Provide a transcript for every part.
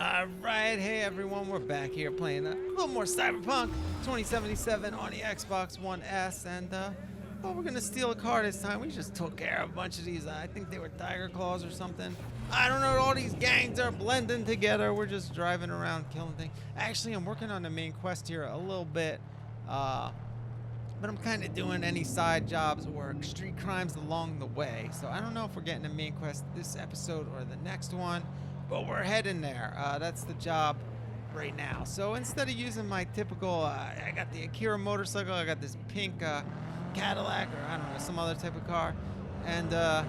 Alright, hey everyone, we're back here playing a little more Cyberpunk 2077 on the Xbox One S, and well, we're gonna steal a car this time. We just took care of a bunch of these, I think they were Tiger Claws or something. I don't know, all these gangs are blending together. We're just driving around killing things. Actually, I'm working on the main quest here a little bit, but I'm kind of doing any side jobs or street crimes along the way. So I don't know if we're getting the main quest this episode or the next one. But we're heading there. That's the job right now. So instead of using my typical, I got the Akira motorcycle, I got this pink Cadillac, or I don't know, some other type of car. And I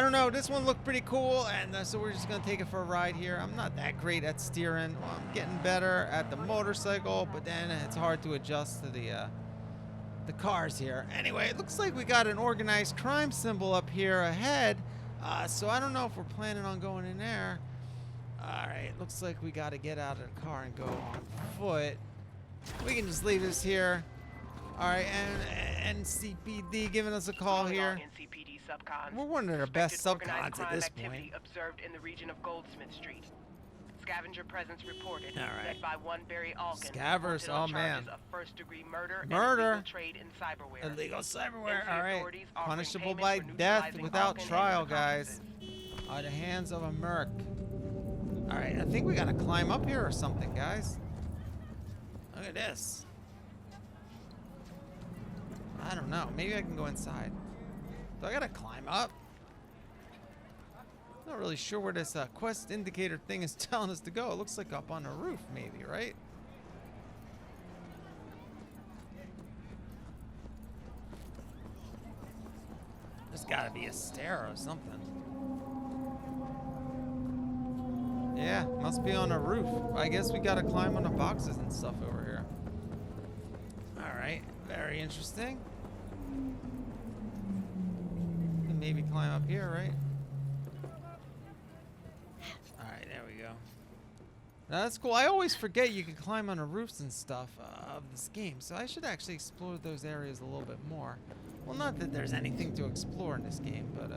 don't know, this one looked pretty cool, and so we're just gonna take it for a ride here. I'm not that great at steering. Well, I'm getting better at the motorcycle, but then it's hard to adjust to the cars here. Anyway, it looks like we got an organized crime symbol up here ahead. So I don't know if we're planning on going in there. Alright, looks like we gotta get out of the car and go on foot. We can just leave this here. Alright, and NCPD giving us a call here. We're one of their best subcons at this point. Observed in the region of Goldsmith Street. Scavenger presence reported. Alright. Led by one Barry Alkin. Scavers, oh man. Of first-degree murder. And illegal trade in cyberware. Illegal cyberware, alright. Punishable by death without trial, guys. At the hands of a merc. Alright, I think we gotta climb up here or something, guys. Look at this. I don't know. Maybe I can go inside. Do I gotta climb up? Not really sure where this quest indicator thing is telling us to go. It looks like up on the roof, maybe, right? There's gotta be a stair or something. Yeah, must be on a roof. I guess we gotta climb on the boxes and stuff over here. Alright, very interesting. And maybe climb up here, right? Alright, there we go. Now that's cool. I always forget you can climb on the roofs and stuff of this game, so I should actually explore those areas a little bit more. Well, not that there's anything to explore in this game, but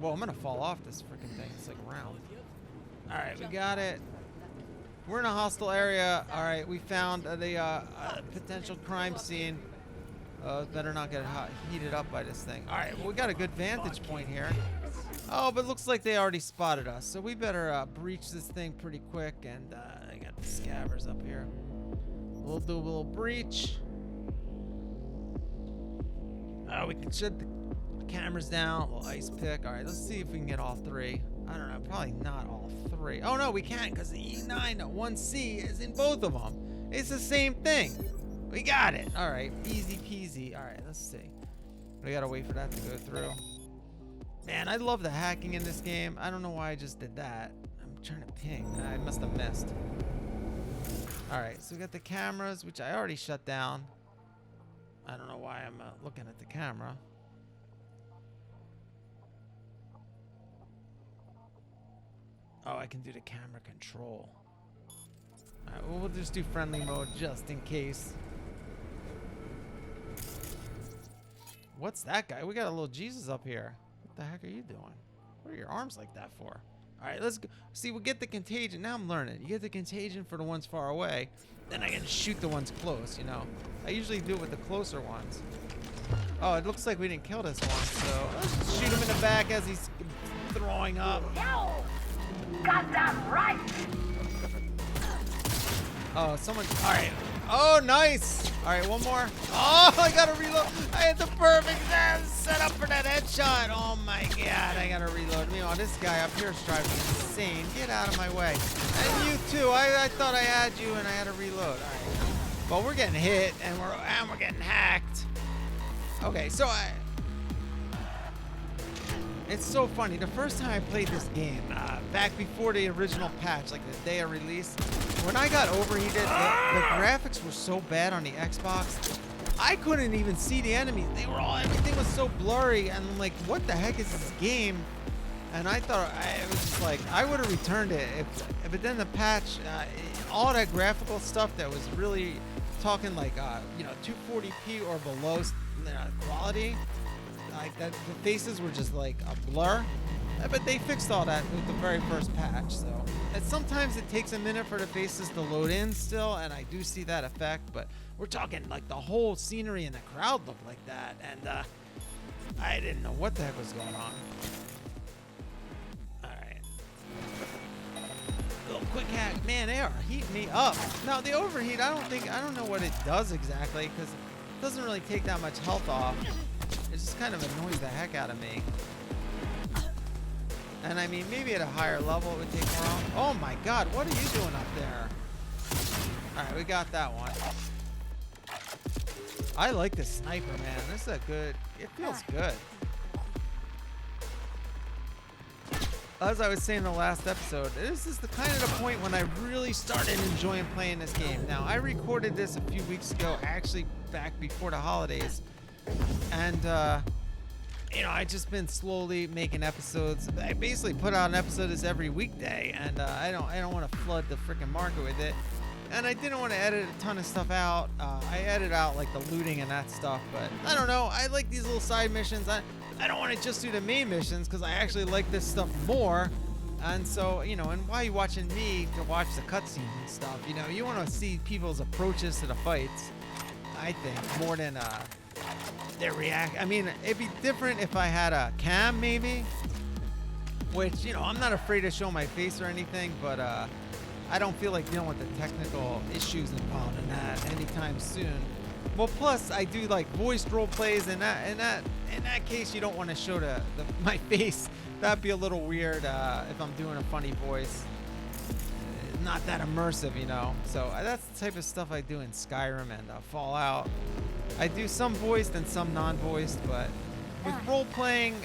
well, I'm gonna fall off this freaking thing. It's like round. Alright, we got it. We're in a hostile area. Alright, we found the potential crime scene. Better not get heated up by this thing. Alright, well, we got a good vantage point here. Oh, but it looks like they already spotted us. So we better breach this thing pretty quick. And I got the scabbers up here. We'll do a little breach. We can shut the cameras down. A little ice pick. Alright, let's see if we can get all three. I don't know, probably not all three. Oh no, we can't, because the E9-1C is in both of them. It's the same thing. We got it. All right, easy peasy. All right, let's see. We gotta wait for that to go through. Man, I love the hacking in this game. I don't know why I just did that. I'm trying to ping. I must have missed. All right, so we got the cameras, which I already shut down. I don't know why I'm looking at the camera. Oh, I can do the camera control. Alright, well, we'll just do friendly mode just in case. What's that guy? We got a little Jesus up here. What the heck are you doing? What are your arms like that for? Alright, let's go. See, we'll get the contagion. Now I'm learning. You get the contagion for the ones far away. Then I can shoot the ones close, you know. I usually do it with the closer ones. Oh, it looks like we didn't kill this one, so let's just shoot him in the back as he's throwing up. Goddamn right! Oh, someone. Alright. Oh, nice! Alright, one more. Oh, I gotta reload. I had the perfect set up for that headshot. Oh my god, I gotta reload. Meanwhile, this guy up here is driving insane. Get out of my way. And you too. I thought I had you and I had to reload. Alright. Well, we're getting hit and we're getting hacked. Okay, so it's so funny. The first time I played this game, back before the original patch, like the day of release, when I got overheated, the graphics were so bad on the Xbox, I couldn't even see the enemies. Everything was so blurry, and I'm like, what the heck is this game? And I thought, it was just like, I would have returned it. But then the patch, all that graphical stuff that was really talking like, 240p or below quality, like that, the faces were just like a blur. But they fixed all that with the very first patch, so. And sometimes it takes a minute for the faces to load in still, and I do see that effect, but we're talking like the whole scenery and the crowd looked like that, and I didn't know what the heck was going on. Alright. Little quick hack. Man, they are heating me up. Now, the overheat, I don't know what it does exactly, because it doesn't really take that much health off. It just kind of annoys the heck out of me. And I mean, maybe at a higher level it would take more off. Oh my god, what are you doing up there? Alright, we got that one. I like the sniper, man. This is a good, it feels good. As I was saying in the last episode, this is the kind of the point when I really started enjoying playing this game. Now, I recorded this a few weeks ago, actually back before the holidays. And, you know, I just been slowly making episodes. I basically put out an episode every weekday, and I don't want to flood the freaking market with it. And I didn't want to edit a ton of stuff out. I edit out like the looting and that stuff, but I don't know. I like these little side missions. I don't want to just do the main missions because I actually like this stuff more. And so, you know, and why are you watching me to watch the cutscenes and stuff? You know, you want to see people's approaches to the fights, I think, more than their react. I mean, it'd be different if I had a cam maybe, which, you know, I'm not afraid to show my face or anything, but I don't feel like dealing with the technical issues involved in that anytime soon. Well, plus I do like voiced role plays, and in that case you don't want to show my face. That'd be a little weird if I'm doing a funny voice. Not that immersive, you know. So that's the type of stuff I do in Skyrim and Fallout. I do some voiced and some non-voiced, but with role playing,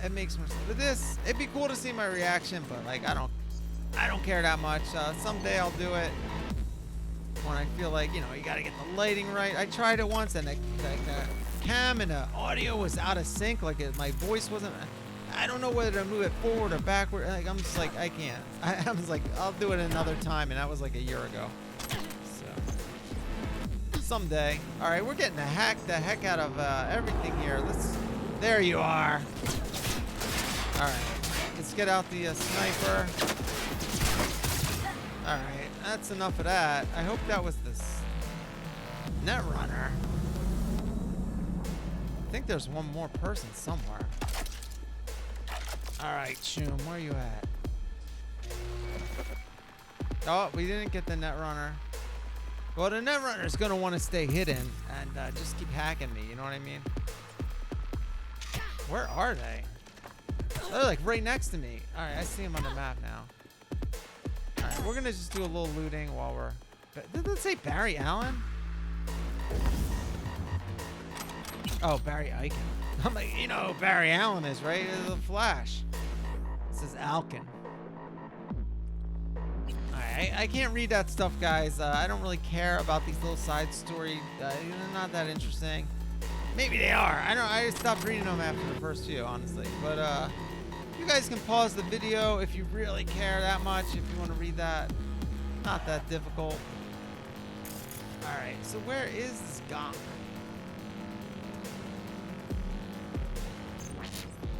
it makes more sense. With this, it'd be cool to see my reaction, but like I don't care that much. Someday I'll do it when I feel like, you know, you gotta get the lighting right. I tried it once, and the cam and the audio was out of sync. Like my voice wasn't. I don't know whether to move it forward or backward. Like I'm just like I can't. I was like I'll do it another time, and that was like a year ago. So someday. All right, we're getting the heck out of everything here. There you are. All right, let's get out the sniper. All right, that's enough of that. I hope that was this Netrunner. I think there's one more person somewhere. All right, Choom, where are you at? Oh, we didn't get the Netrunner. Well, the Netrunner's gonna want to stay hidden and just keep hacking me. You know what I mean? Where are they? They're like right next to me. All right, I see them on the map now. All right, we're gonna just do a little looting while we're. Did it say Barry Allen? Oh, Barry Eichen. I'm like, you know, who Barry Allen is, right? It's the Flash. This is Alkin. Alright, I can't read that stuff, guys. I don't really care about these little side stories. They're not that interesting. Maybe they are. I stopped reading them after the first few, honestly. But you guys can pause the video if you really care that much. If you want to read that, not that difficult. All right. So where is this gonk?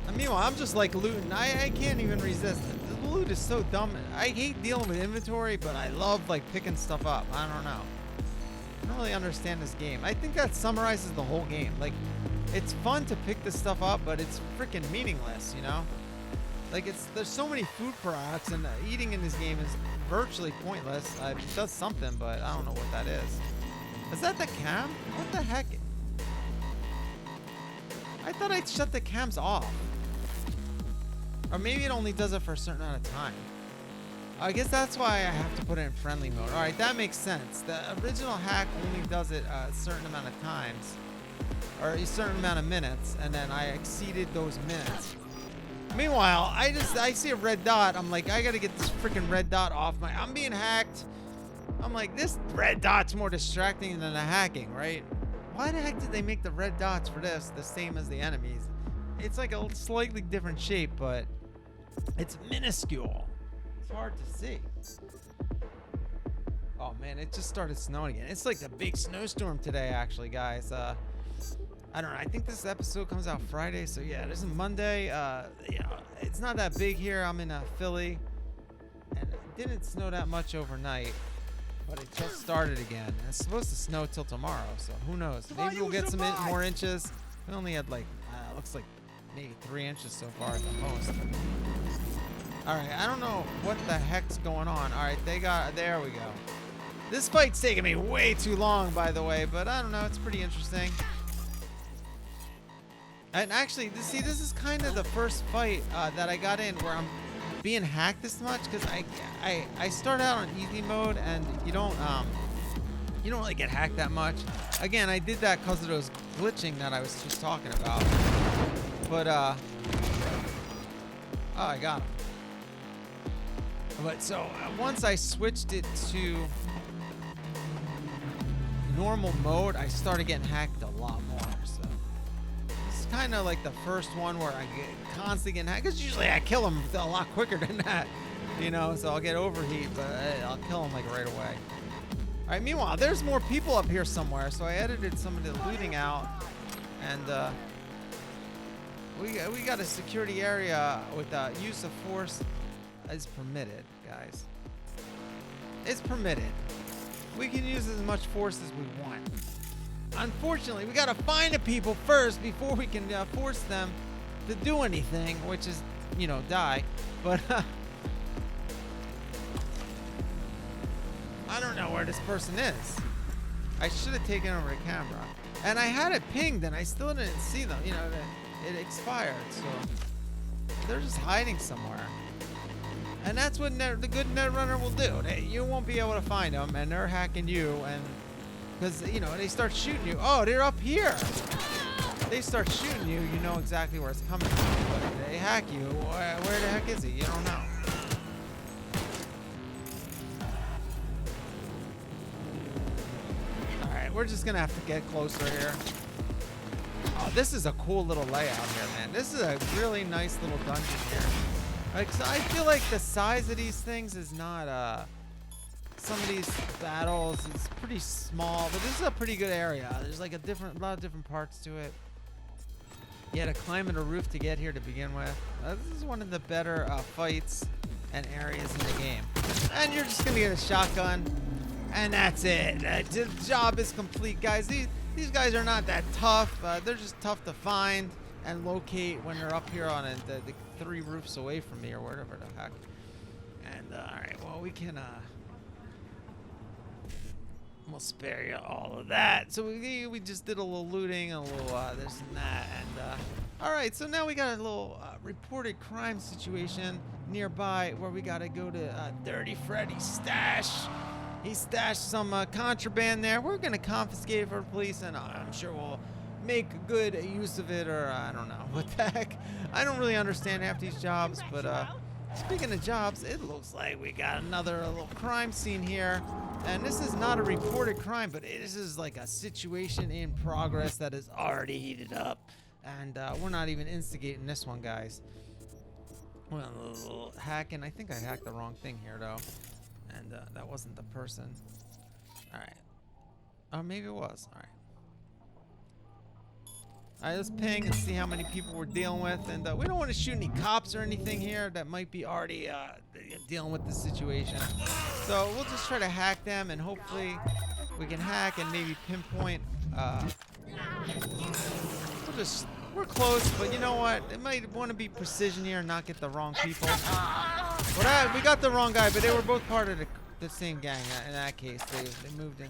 And meanwhile, I'm just like looting. I can't even resist it. The loot is so dumb. I hate dealing with inventory, but I love like picking stuff up. I don't know. I don't really understand this game. I think that summarizes the whole game. Like, it's fun to pick this stuff up, but it's freaking meaningless, you know? Like, there's so many food products, and eating in this game is virtually pointless. It does something, but I don't know what that is. Is that the cam? What the heck? I thought I'd shut the cams off. Or maybe it only does it for a certain amount of time. I guess that's why I have to put it in friendly mode. All right, that makes sense. The original hack only does it a certain amount of times, or a certain amount of minutes, and then I exceeded those minutes. Meanwhile, I see a red dot. I'm like, I gotta get this freaking red dot off I'm being hacked. I'm like, this red dot's more distracting than the hacking, right? Why the heck did they make the red dots for this the same as the enemies? It's like a slightly different shape, but it's minuscule. It's hard to see. Oh man, it just started snowing again. It's like a big snowstorm today, actually, guys. I don't know. I think this episode comes out Friday, so yeah, this is Monday. You know, it's not that big here. I'm in Philly, and it didn't snow that much overnight, but it just started again. And it's supposed to snow till tomorrow, so who knows? Maybe we'll get some more inches. We only had like, looks like maybe 3 inches so far at the most. All right, I don't know what the heck's going on. All right, there we go. This fight's taking me way too long, by the way, but I don't know. It's pretty interesting. And actually, this is kind of the first fight that I got in where I'm being hacked this much, because I start out on easy mode, and you don't really get hacked that much. Again, I did that because of those glitching that I was just talking about. But oh, I got him. But so once I switched it to normal mode, I started getting hacked a lot more. So it's kind of like the first one where I get constantly getting hacked. Because usually I kill them a lot quicker than that, you know. So I'll get overheat, but I'll kill them like right away. All right. Meanwhile, there's more people up here somewhere. So I edited some of the looting out, and we got a security area with use of force is permitted, guys. It's permitted. We can use as much force as we want. Unfortunately, we gotta find the people first before we can force them to do anything, which is, you know, die. But I don't know where this person is. I should have taken over the camera. And I had it pinged and I still didn't see them. You know, it expired, so they're just hiding somewhere. And that's what the good netrunner will do. You won't be able to find them, and they're hacking you, and because, you know, they start shooting you. Oh, they're up here. They start shooting you. You know exactly where it's coming from. But they hack you. Where the heck is he? You don't know. All right, we're just gonna have to get closer here. Oh, this is a cool little layout here, man. This is a really nice little dungeon here. Like, so I feel like the size of these things is not, some of these battles is pretty small, but this is a pretty good area. There's like a lot of different parts to it. You had to climb in a roof to get here to begin with. This is one of the better fights and areas in the game. And you're just gonna get a shotgun, and that's it. The job is complete, guys. These guys are not that tough. They're just tough to find and locate when they're up here on the 3 roofs away from me or whatever the heck. And all right, well, we can we'll spare you all of that. So we just did a little looting, a little this and that, and all right. So now we got a little reported crime situation nearby where we gotta go to Dirty Freddy's stash. He stashed some contraband there. We're gonna confiscate it for the police, and I'm sure we'll make good use of it, or I don't know what the heck. I don't really understand half these jobs, but speaking of jobs, it looks like we got another little crime scene here, and this is not a reported crime, but this is like a situation in progress that is already heated up, and we're not even instigating this one, guys. Well, a little hacking. I think I hacked the wrong thing here, though, and that wasn't the person. All right. Oh, maybe it was. All right. All right, let's ping and see how many people we're dealing with. And we don't want to shoot any cops or anything here that might be already dealing with this situation. So we'll just try to hack them, and hopefully we can hack and maybe pinpoint. We're close, but you know what? It might want to be precision here and not get the wrong people. But we got the wrong guy, but they were both part of the same gang. In that case, they moved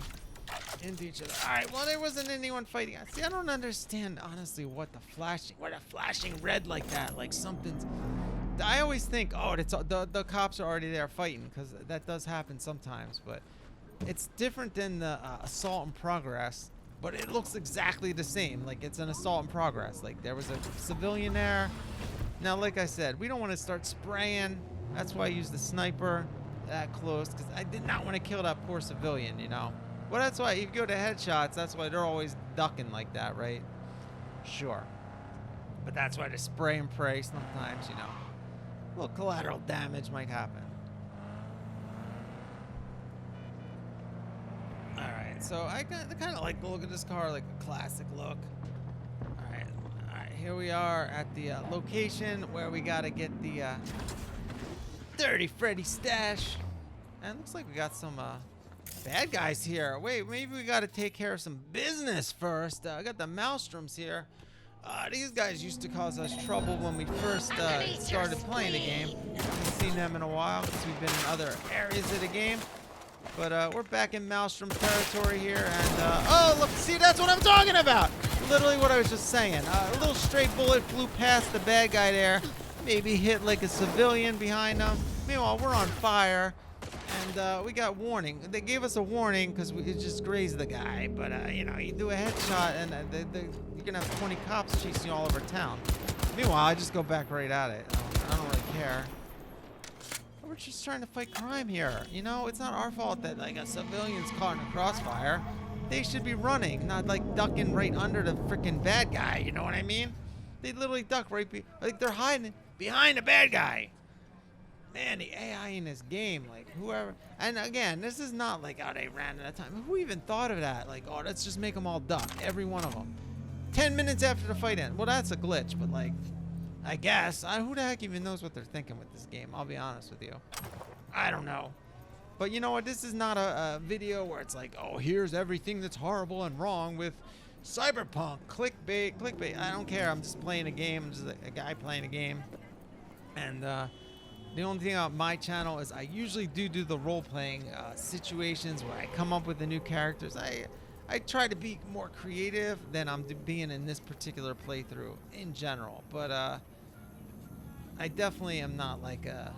into each other. All right. Well, there wasn't anyone fighting. See, I don't understand honestly what a flashing red like that, like something's. I always think, oh, it's the cops are already there fighting, because that does happen sometimes. But it's different than the assault in progress. But it looks exactly the same. Like it's an assault in progress. Like there was a civilian there. Now, like I said, we don't want to start spraying. That's why I used the sniper that close, because I did not want to kill that poor civilian, you know. Well, that's why if you go to headshots, that's why they're always ducking like that, right? Sure. But that's why they spray and pray sometimes, you know. A little collateral damage might happen. Alright, so I kind of like the look of this car, like a classic look. here we are at the location where we gotta get the Dirty Freddy stash. And it looks like we got some bad guys here. Wait, maybe we gotta take care of some business first. I got the Maelstroms here. These guys used to cause us trouble when we first started playing the game. Haven't seen them in a while because we've been in other areas of the game. But we're back in Maelstrom territory here, and oh, look, see, that's what I'm talking about. Literally what I was just saying. A little stray bullet flew past the bad guy there, maybe hit like a civilian behind him. Meanwhile, we're on fire, and we got warning. They gave us a warning because it just grazed the guy. But you know, you do a headshot, and you're gonna have 20 cops chasing you all over town. Meanwhile, I just go back right at it. I don't really care. We're just trying to fight crime here. You know, it's not our fault that like a civilian's caught in a crossfire. They should be running, not like ducking right under the freaking bad guy. You know what I mean? They literally duck right like they're hiding behind the bad guy. Man, the AI in this game, like whoever. And again, this is not like, oh, they ran at a time. Who even thought of that? Like, oh, let's just make them all duck, every one of them. 10 minutes after the fight ends. Well, that's a glitch, but like, I guess. Who the heck even knows what they're thinking with this game? I'll be honest with you. I don't know. But you know what? This is not a video where it's like, oh, here's everything that's horrible and wrong with Cyberpunk. Clickbait, clickbait. I don't care. I'm just playing a game. I'm just a guy playing a game. And the only thing about my channel is I usually do the role-playing situations where I come up with the new characters. I try to be more creative than I'm being in this particular playthrough in general. But I definitely am not like a,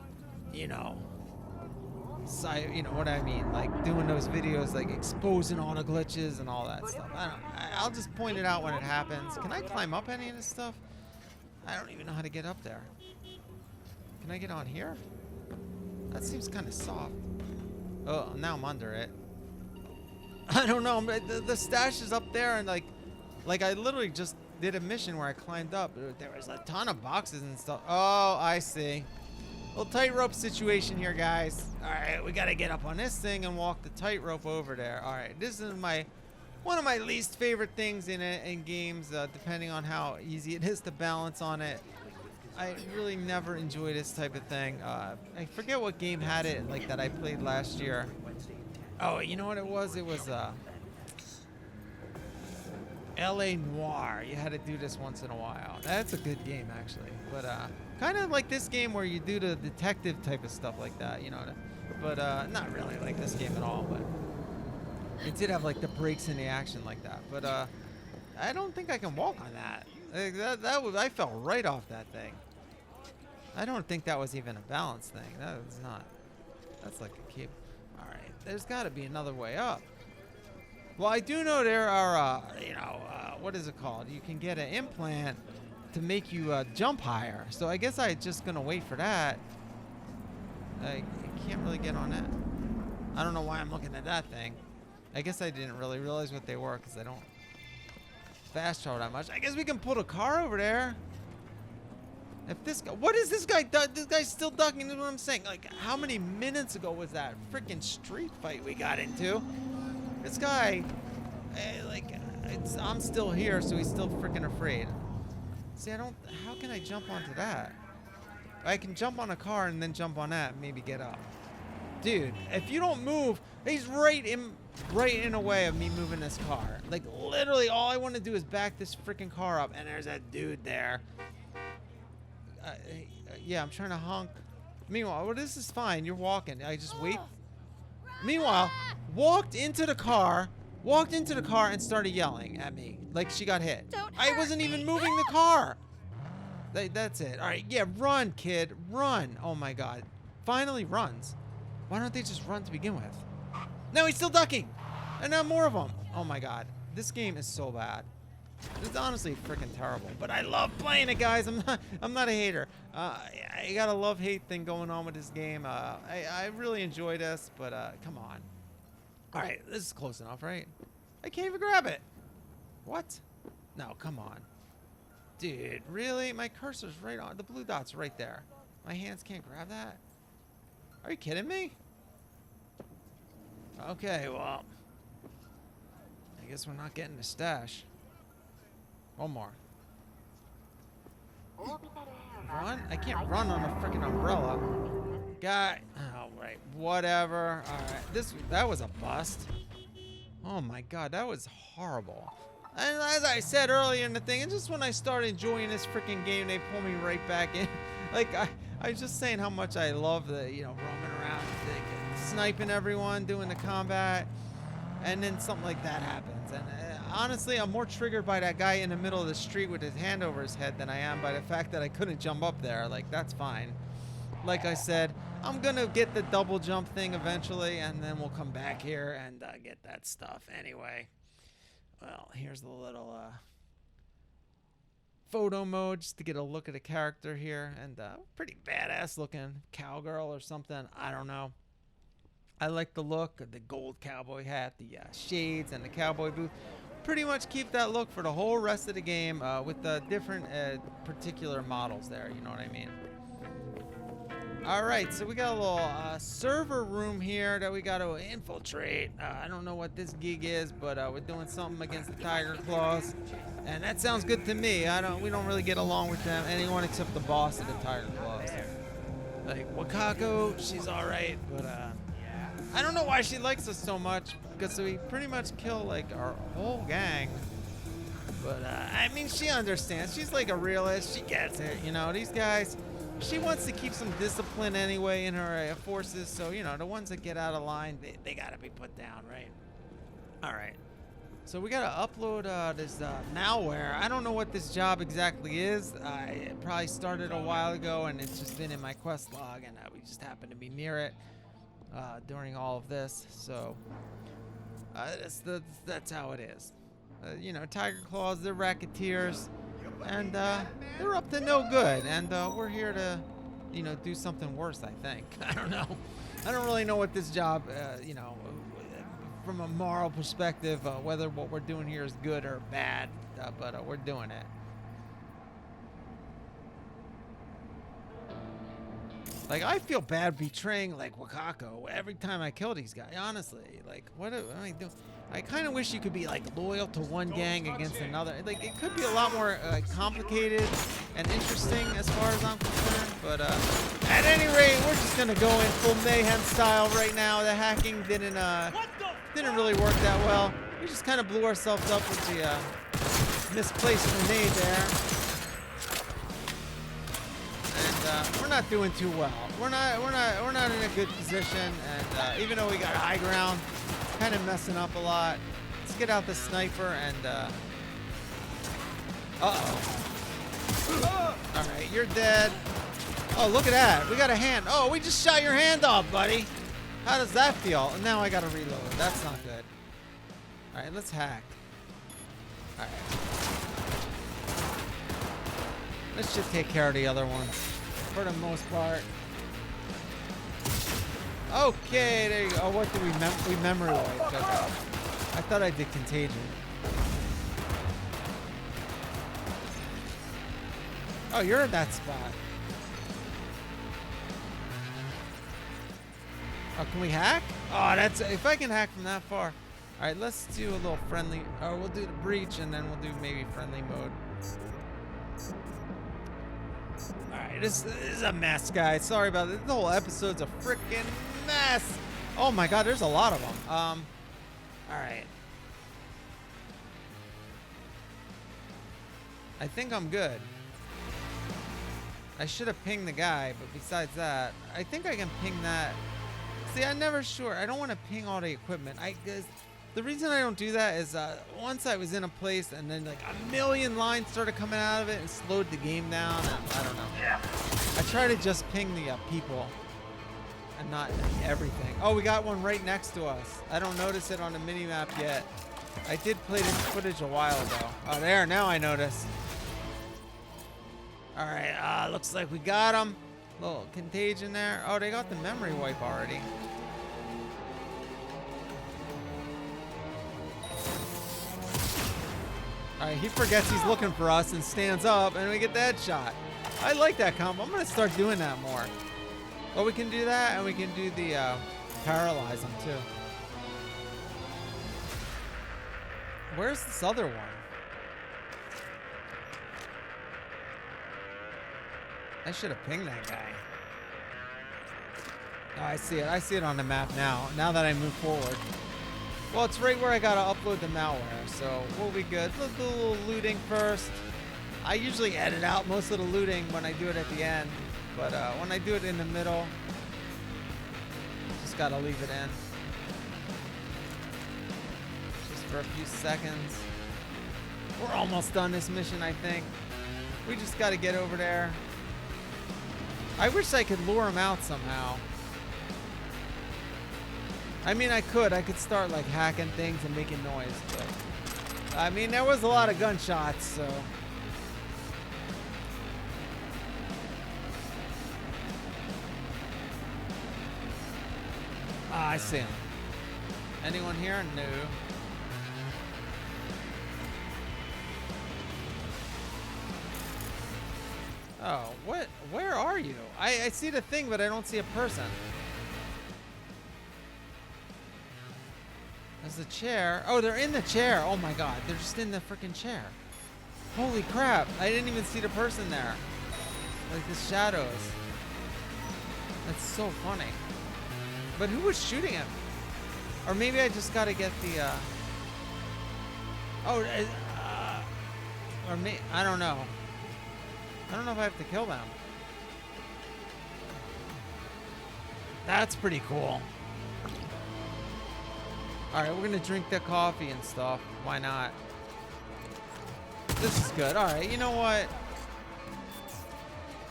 you know what I mean, like doing those videos, like exposing all the glitches and all that stuff. I'll just point it out when it happens. Can I climb up any of this stuff? I don't even know how to get up there. Can I get on here? That seems kind of soft. Oh, now I'm under it. I don't know, but the stash is up there, and like I literally just did a mission where I climbed up. There was a ton of boxes and stuff. Oh, I see. Little tightrope situation here, guys. All right, we gotta get up on this thing and walk the tightrope over there. All right, this is one of my least favorite things in games, depending on how easy it is to balance on it. I really never enjoy this type of thing. I forget what game had it like that I played last year. Oh, you know what it was? It was L.A. Noire. You had to do this once in a while. That's a good game, actually. But kind of like this game where you do the detective type of stuff like that, you know. But not really like this game at all. But it did have like the breaks in the action like that. But I don't think I can walk on that. I fell right off that thing. I don't think that was even a balance thing. That was not. That's like a cube. All right, there's got to be another way up. Well, I do know there are, what is it called? You can get an implant to make you jump higher. So I guess I'm just gonna wait for that. I can't really get on that. I don't know why I'm looking at that thing. I guess I didn't really realize what they were because I don't fast travel that much. I guess we can put a car over there. If this guy, what is this guy? This guy's still ducking. Is what I'm saying. Like, how many minutes ago was that freaking street fight we got into? This guy, I'm still here, so he's still freaking afraid. See, how can I jump onto that? I can jump on a car and then jump on that and maybe get up. Dude, if you don't move, he's right in a way of me moving this car. Like, literally, all I want to do is back this freaking car up, and there's that dude there. Yeah, I'm trying to honk. Meanwhile, well, this is fine. You're walking. I just wait. Meanwhile, walked into the car and started yelling at me like she got hit. I wasn't even moving the car. That's it. All right, yeah, run, kid, run. Oh my God, finally runs. Why don't they just run to begin with? No, he's still ducking, and now more of them. Oh my God, this game is so bad. It's honestly freaking terrible, but I love playing it, guys. I'm not a hater. I got a love-hate thing going on with this game. I really enjoy this, but come on. All right, this is close enough, right? I can't even grab it. What? No, come on. Dude, really? My cursor's right on. The blue dot's right there. My hands can't grab that? Are you kidding me? Okay, well, I guess we're not getting the stash. One more. Run? I can't run on a freaking umbrella. Guy. Oh, right. Whatever. All right. That was a bust. Oh my god, that was horrible. And as I said earlier in the thing, and just when I started enjoying this freaking game, they pull me right back in. Like, I was just saying how much I love the, roaming around, sniping everyone, doing the combat, and then something like that happens. And honestly, I'm more triggered by that guy in the middle of the street with his hand over his head than I am by the fact that I couldn't jump up there. Like, that's fine. Like I said, I'm gonna get the double jump thing eventually, and then we'll come back here and get that stuff anyway. Well, here's the little photo mode just to get a look at a character here, and pretty badass looking cowgirl or something. I don't know. I like the look of the gold cowboy hat, the shades, and the cowboy boots. Pretty much keep that look for the whole rest of the game with the different particular models there. You know what I mean? All right, so we got a little server room here that we got to infiltrate. I don't know what this gig is, but we're doing something against the Tiger Claws, and that sounds good to me. We don't really get along with them, anyone except the boss of the Tiger Claws. Like Wakako, she's all right, but I don't know why she likes us so much, because we pretty much kill like our whole gang. But I mean, she understands. She's like a realist. She gets it. These guys. She wants to keep some discipline anyway in her forces, so, the ones that get out of line, they gotta be put down, right? All right. So we gotta upload this malware. I don't know what this job exactly is. It probably started a while ago, and it's just been in my quest log, and we just happened to be near it during all of this. So that's how it is. Tiger Claws, they're racketeers. And they're up to no good, and we're here to, do something worse, I think. I don't know. I don't really know what this job, from a moral perspective, whether what we're doing here is good or bad, but we're doing it. Like, I feel bad betraying, like, Wakako every time I kill these guys, honestly. Like, what am I doing? I kind of wish you could be, like, loyal to one gang against another. Like, it could be a lot more complicated and interesting as far as I'm concerned. But at any rate, we're just going to go in full mayhem style right now. The hacking didn't really work that well. We just kind of blew ourselves up with the misplaced grenade there. And we're not doing too well. We're not in a good position. And even though we got high ground, kind of messing up a lot. Let's get out the sniper and uh-oh. All right, you're dead. Oh, look at that. We got a hand. Oh, we just shot your hand off, buddy. How does that feel? Now I gotta reload. That's not good. All right, let's hack. All right. Let's just take care of the other ones for the most part. Okay, there you go. Oh, what did we memory wipe? Okay. I thought I did contagion. Oh, you're in that spot. Oh, can we hack? Oh, that's if I can hack from that far. All right, let's do a little friendly. Or we'll do the breach, and then we'll do maybe friendly mode. All right, this is a mess, guys. Sorry about this. The whole episode's a freaking mess. Oh my God, there's a lot of them. All right. I think I'm good. I should have pinged the guy, but besides that, I think I can ping that. See, I'm never sure. I don't want to ping all the equipment. The reason I don't do that is once I was in a place and then like a million lines started coming out of it and slowed the game down. And I don't know. Yeah. I try to just ping the people and not everything. Oh, we got one right next to us. I don't notice it on the mini map yet. I did play this footage a while ago. Oh, there. Now I notice. All right. Looks like we got them. Little contagion there. Oh, they got the memory wipe already. All right, he forgets he's looking for us and stands up, and we get the headshot. I like that combo. I'm going to start doing that more. Well, we can do that, and we can do the paralyze them, too. Where's this other one? I should have pinged that guy. Oh, I see it. I see it on the map now. Now that I move forward. Well, it's right where I gotta upload the malware, so we'll be good. Let's do a little looting first. I usually edit out most of the looting when I do it at the end, but when I do it in the middle, just gotta leave it in. Just for a few seconds. We're almost done this mission, I think. We just gotta get over there. I wish I could lure him out somehow. I mean, I could start like hacking things and making noise, but I mean, there was a lot of gunshots, so. Ah, I see him. Anyone here? No. Oh, what? Where are you? I see the thing, but I don't see a person. There's a chair. Oh, they're in the chair. Oh my god, they're just in the freaking chair. Holy crap, I didn't even see the person there. Like the shadows. That's so funny. But who was shooting him? Or maybe I just gotta get the, or me, I don't know. I don't know if I have to kill them. That's pretty cool. Alright, we're gonna drink the coffee and stuff. Why not? This is good. Alright, you know what?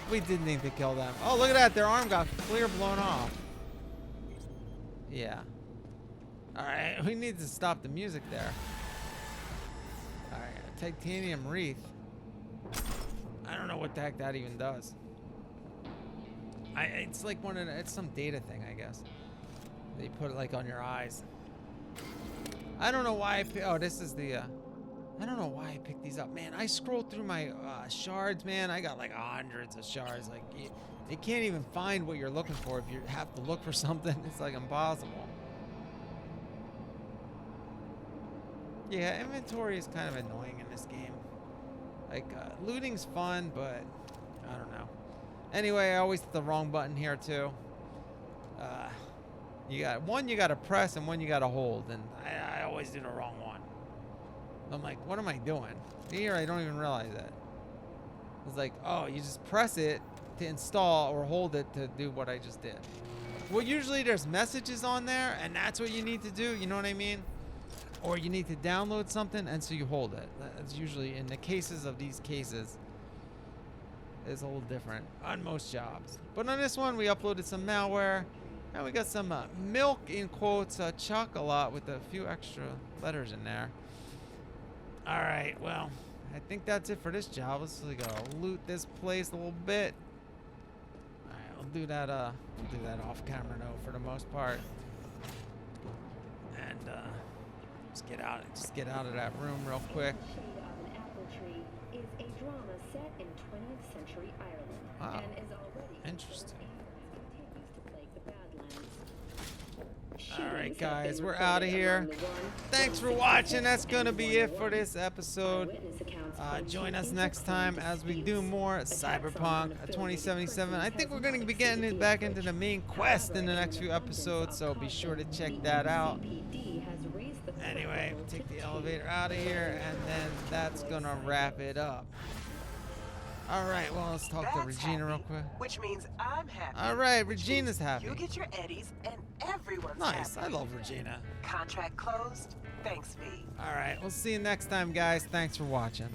We did need to kill them. Oh, look at that. Their arm got clear blown off. Yeah. Alright, we need to stop the music there. Alright, titanium wreath. I don't know what the heck that even does. It's like one of the, it's some data thing, I guess. They put it like on your eyes. I don't know why oh, this is the, I don't know why I picked these up. Man, I scrolled through my shards, man. I got like hundreds of shards. Like, you can't even find what you're looking for if you have to look for something. It's like impossible. Yeah, inventory is kind of annoying in this game. Like, looting's fun, but I don't know. Anyway, I always hit the wrong button here, too. You got one you got to press and one you got to hold, and I always do the wrong one. I'm like, what am I doing? Here, I don't even realize that. It's like, oh, you just press it to install or hold it to do what I just did. Well, usually there's messages on there, and that's what you need to do. You know what I mean? Or you need to download something, and so you hold it. That's usually, in the cases of these cases, is a little different on most jobs. But on this one, we uploaded some malware, and we got some milk, in quotes, chocolate with a few extra letters in there. All right, well, I think that's it for this job. Let's go loot this place a little bit. All right, we'll do that off camera though, for the most part. And just get out of that room real quick. Is a drama set in 20th century Ireland. Wow. And is already Interesting. continues to plague the Badlands. All right, guys, we're out of here. Thanks for watching. That's gonna be it for this episode. Join us next time as we do more Cyberpunk 2077. I think we're gonna be getting it back into the main quest in the next few episodes, so be sure to check that out. Anyway, we'll take the elevator out of here, and then that's gonna wrap it up. All right, well, let's talk to Regina real quick. Which means I'm happy. All right, Regina's happy. You get your eddies, and everyone's Nice, happy. I love Regina. Contract closed. Thanks, V. All right, we'll see you next time, guys. Thanks for watching.